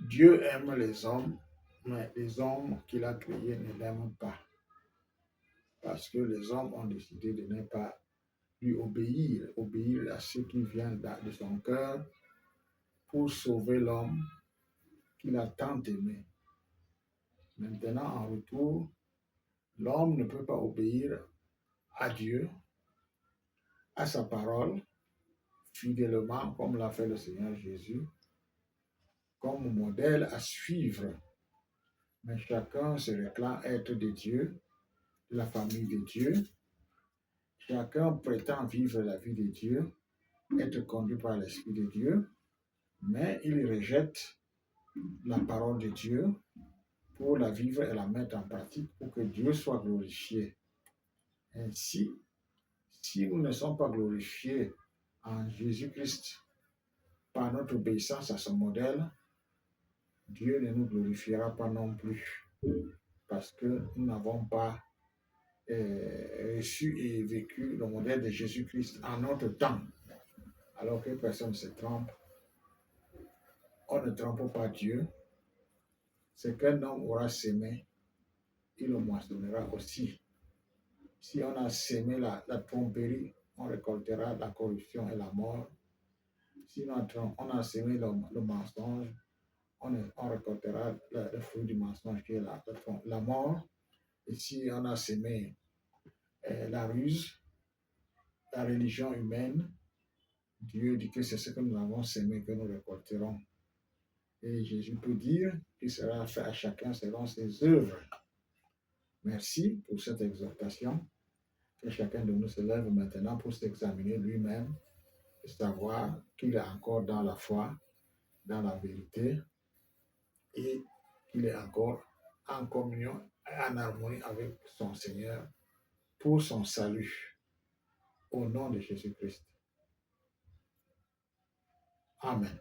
Dieu aime les hommes, mais les hommes qu'il a créés ne l'aiment pas. Parce que les hommes ont décidé de ne pas lui obéir à ce qui vient de son cœur pour sauver l'homme qu'il a tant aimé. Maintenant, en retour, l'homme ne peut pas obéir à Dieu, à sa parole, fidèlement, comme l'a fait le Seigneur Jésus, comme modèle à suivre. Mais chacun se réclame être de Dieu, de la famille de Dieu. Chacun prétend vivre la vie de Dieu, être conduit par l'Esprit de Dieu, mais il rejette la parole de Dieu pour la vivre et la mettre en pratique pour que Dieu soit glorifié. Ainsi, si nous ne sommes pas glorifiés en Jésus-Christ par notre obéissance à son modèle, Dieu ne nous glorifiera pas non plus parce que nous n'avons pas reçu et vécu le modèle de Jésus-Christ en notre temps. Alors que personne ne se trompe, on ne trompe pas Dieu. Ce qu'un homme aura semé, il le moissonnera aussi. Si on a semé la tromperie, on récoltera la corruption et la mort. Si on a semé le mensonge, on récoltera le fruit du mensonge qui est la mort. Et si on a semé la ruse, la religion humaine, Dieu dit que c'est ce que nous avons semé que nous récolterons. Et Jésus peut dire qu'il sera fait à chacun selon ses œuvres. Merci pour cette exhortation. Que chacun de nous se lève maintenant pour s'examiner lui-même et savoir qu'il est encore dans la foi, dans la vérité et qu'il est encore en communion et en harmonie avec son Seigneur pour son salut. Au nom de Jésus-Christ. Amen.